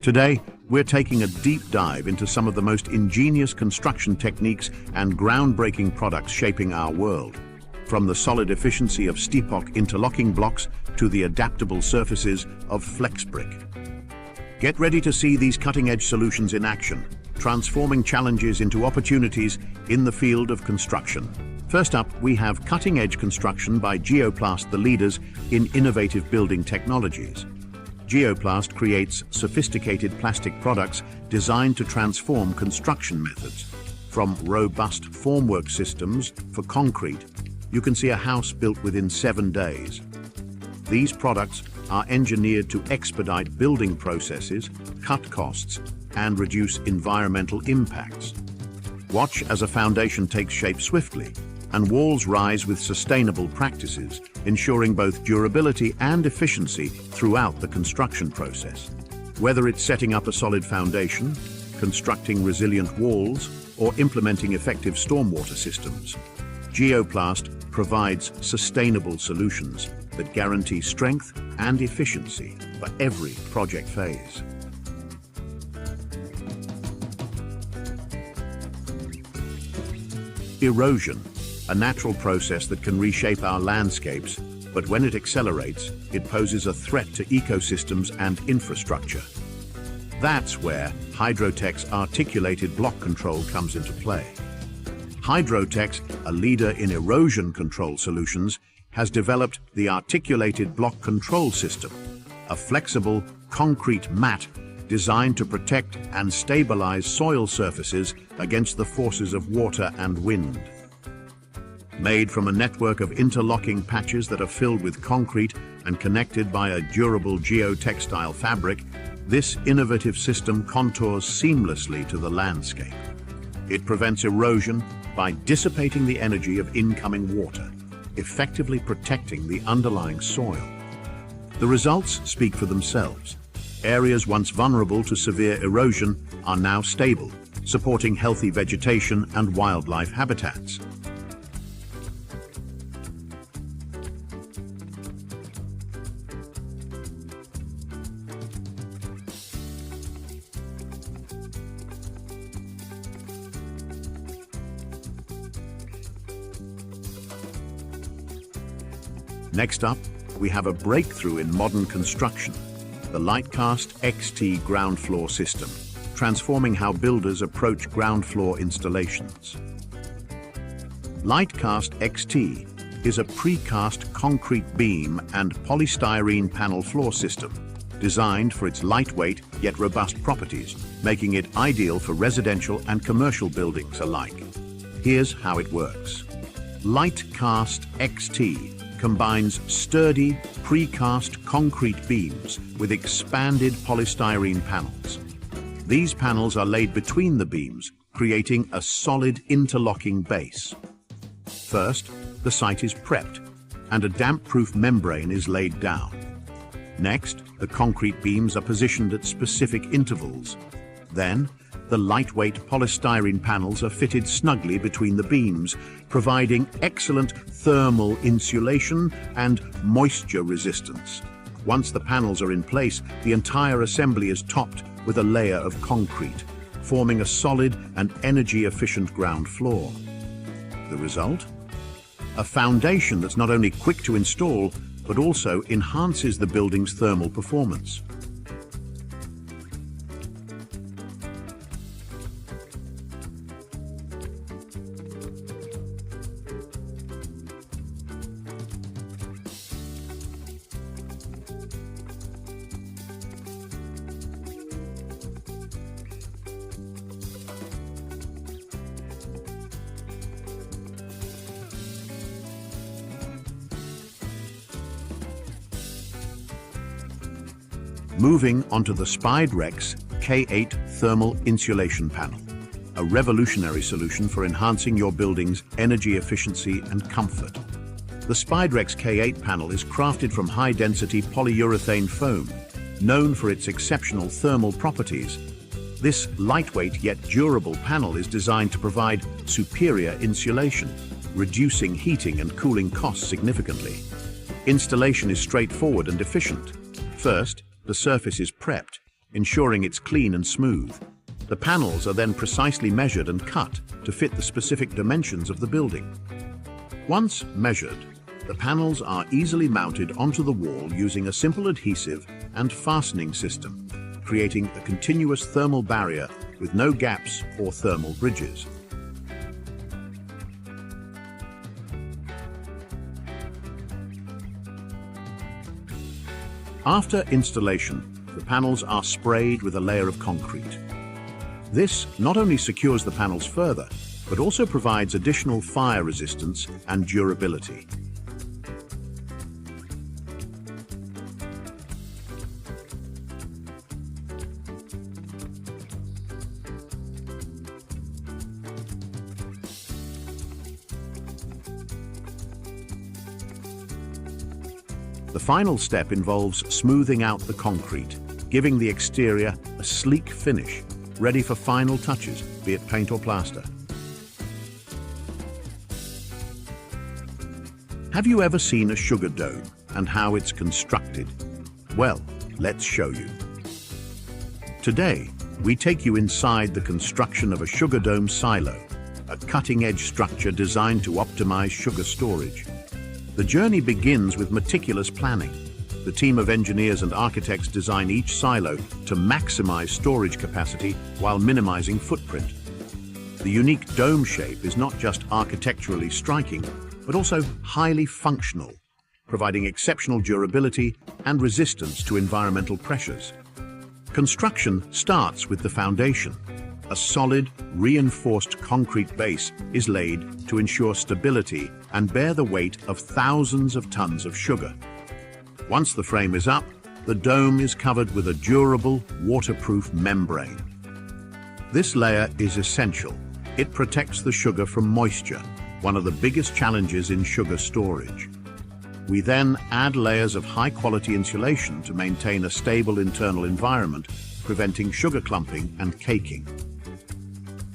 Today, we're taking a deep dive into some of the most ingenious construction techniques and groundbreaking products shaping our world. From the solid efficiency of steepoch interlocking blocks to the adaptable surfaces of flex brick. Get ready to see these cutting-edge solutions in action, transforming challenges into opportunities in the field of construction. First up, we have cutting-edge construction by Geoplast, the leaders in innovative building technologies. Geoplast creates sophisticated plastic products designed to transform construction methods. From robust formwork systems for concrete, you can see a house built within 7 days. These products are engineered to expedite building processes, cut costs, and reduce environmental impacts. Watch as a foundation takes shape swiftly and walls rise with sustainable practices, ensuring both durability and efficiency throughout the construction process. Whether it's setting up a solid foundation, constructing resilient walls, or implementing effective stormwater systems, Geoplast provides sustainable solutions that guarantee strength and efficiency for every project phase. Erosion, a natural process that can reshape our landscapes, but when it accelerates, it poses a threat to ecosystems and infrastructure. That's where Hydrotech's articulated block control comes into play. Hydrotech, a leader in erosion control solutions, has developed the articulated block control system, a flexible concrete mat designed to protect and stabilize soil surfaces against the forces of water and wind. Made from a network of interlocking patches that are filled with concrete and connected by a durable geotextile fabric, this innovative system contours seamlessly to the landscape. It prevents erosion by dissipating the energy of incoming water, effectively protecting the underlying soil. The results speak for themselves. Areas once vulnerable to severe erosion are now stable, supporting healthy vegetation and wildlife habitats. Next up, we have a breakthrough in modern construction, the Lightcast XT ground floor system, transforming how builders approach ground floor installations. Lightcast XT is a precast concrete beam and polystyrene panel floor system, designed for its lightweight yet robust properties, making it ideal for residential and commercial buildings alike. Here's how it works. Lightcast XT combines sturdy, precast concrete beams with expanded polystyrene panels. These panels are laid between the beams, creating a solid interlocking base. First, the site is prepped, and a damp-proof membrane is laid down. Next, the concrete beams are positioned at specific intervals. Then, the lightweight polystyrene panels are fitted snugly between the beams, providing excellent thermal insulation and moisture resistance. Once the panels are in place, the entire assembly is topped with a layer of concrete, forming a solid and energy-efficient ground floor. The result? A foundation that's not only quick to install, but also enhances the building's thermal performance. Moving onto the Spidrex K8 thermal insulation panel, a revolutionary solution for enhancing your building's energy efficiency and comfort. The Spidrex K8 panel is crafted from high-density polyurethane foam, known for its exceptional thermal properties. This lightweight yet durable panel is designed to provide superior insulation, reducing heating and cooling costs significantly. Installation is straightforward and efficient. First, the surface is prepped, ensuring it's clean and smooth. The panels are then precisely measured and cut to fit the specific dimensions of the building. Once measured, the panels are easily mounted onto the wall using a simple adhesive and fastening system, creating a continuous thermal barrier with no gaps or thermal bridges. After installation, the panels are sprayed with a layer of concrete. This not only secures the panels further, but also provides additional fire resistance and durability. The final step involves smoothing out the concrete, giving the exterior a sleek finish, ready for final touches, be it paint or plaster. Have you ever seen a sugar dome and how it's constructed? Well, let's show you. Today, we take you inside the construction of a sugar dome silo, a cutting-edge structure designed to optimize sugar storage. The journey begins with meticulous planning. The team of engineers and architects design each silo to maximize storage capacity while minimizing footprint. The unique dome shape is not just architecturally striking, but also highly functional, providing exceptional durability and resistance to environmental pressures. Construction starts with the foundation. A solid, reinforced concrete base is laid to ensure stability and bear the weight of thousands of tons of sugar. Once the frame is up, the dome is covered with a durable, waterproof membrane. This layer is essential. It protects the sugar from moisture, one of the biggest challenges in sugar storage. We then add layers of high-quality insulation to maintain a stable internal environment, preventing sugar clumping and caking.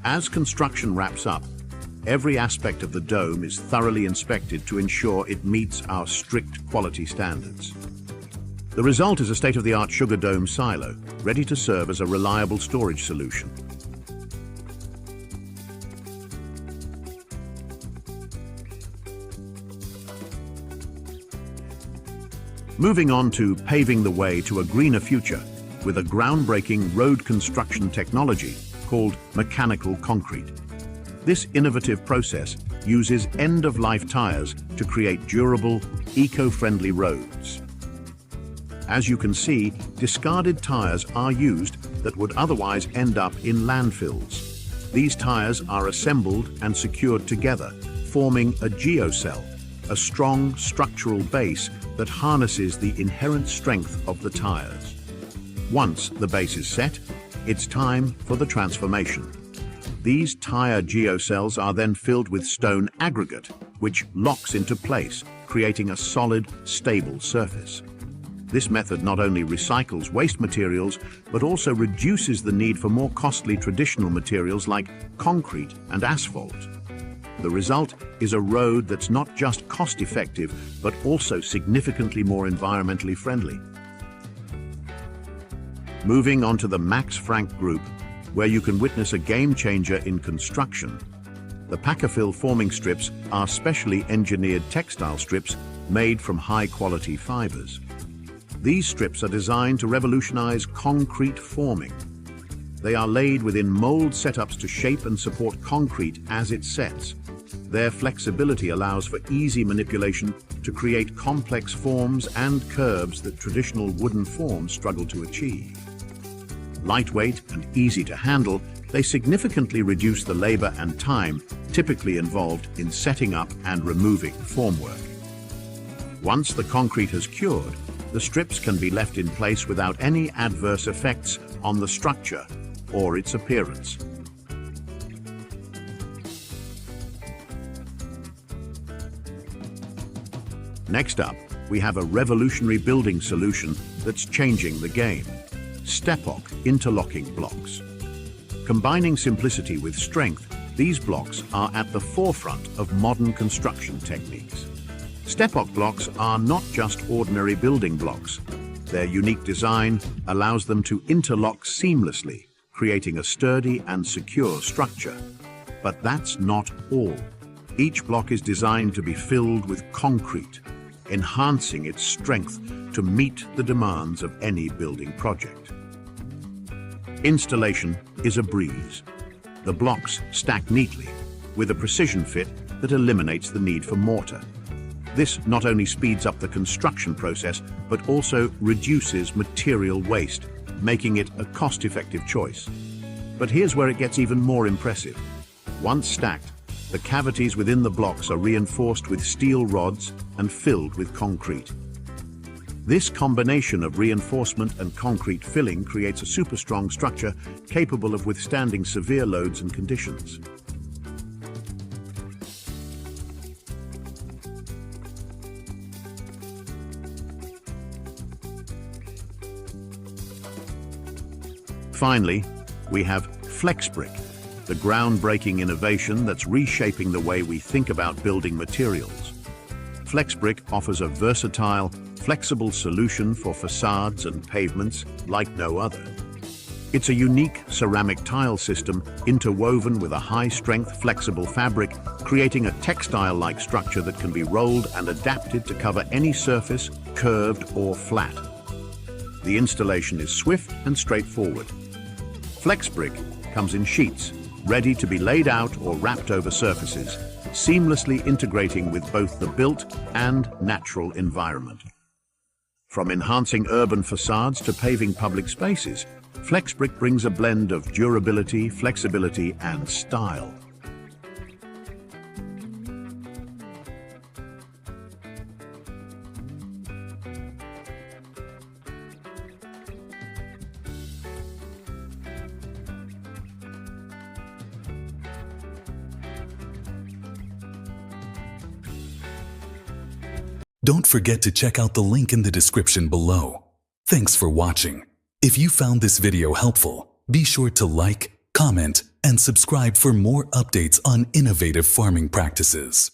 As construction wraps up, every aspect of the dome is thoroughly inspected to ensure it meets our strict quality standards. The result is a state-of-the-art sugar dome silo, ready to serve as a reliable storage solution. Moving on to paving the way to a greener future with a groundbreaking road construction technology called mechanical concrete. This innovative process uses end-of-life tires to create durable, eco-friendly roads. As you can see, discarded tires are used that would otherwise end up in landfills. These tires are assembled and secured together, forming a geocell, a strong structural base that harnesses the inherent strength of the tires. Once the base is set, it's time for the transformation. These tire geocells are then filled with stone aggregate, which locks into place, creating a solid, stable surface. This method not only recycles waste materials, but also reduces the need for more costly traditional materials like concrete and asphalt. The result is a road that's not just cost-effective, but also significantly more environmentally friendly. Moving on to the Max Frank Group, where you can witness a game-changer in construction. The Pack-A-Fill forming strips are specially engineered textile strips made from high-quality fibers. These strips are designed to revolutionize concrete forming. They are laid within mold setups to shape and support concrete as it sets. Their flexibility allows for easy manipulation to create complex forms and curves that traditional wooden forms struggle to achieve. Lightweight and easy to handle, they significantly reduce the labor and time typically involved in setting up and removing formwork. Once the concrete has cured, the strips can be left in place without any adverse effects on the structure or its appearance. Next up, we have a revolutionary building solution that's changing the game. Step-ok interlocking blocks. Combining simplicity with strength, these blocks are at the forefront of modern construction techniques. Step-ok blocks are not just ordinary building blocks. Their unique design allows them to interlock seamlessly, creating a sturdy and secure structure. But that's not all. Each block is designed to be filled with concrete, enhancing its strength to meet the demands of any building project. Installation is a breeze. The blocks stack neatly, with a precision fit that eliminates the need for mortar. This not only speeds up the construction process, but also reduces material waste, making it a cost-effective choice. But here's where it gets even more impressive. Once stacked, the cavities within the blocks are reinforced with steel rods and filled with concrete. This combination of reinforcement and concrete filling creates a super strong structure capable of withstanding severe loads and conditions. Finally, we have FlexBrick, the groundbreaking innovation that's reshaping the way we think about building materials. FlexBrick offers a versatile, flexible solution for facades and pavements like no other. It's a unique ceramic tile system interwoven with a high-strength flexible fabric, creating a textile-like structure that can be rolled and adapted to cover any surface, curved or flat. The installation is swift and straightforward. FlexBrick comes in sheets, ready to be laid out or wrapped over surfaces, seamlessly integrating with both the built and natural environment. From enhancing urban facades to paving public spaces, FlexBrick brings a blend of durability, flexibility, and style. Don't forget to check out the link in the description below. Thanks for watching. If you found this video helpful, be sure to like, comment, and subscribe for more updates on innovative farming practices.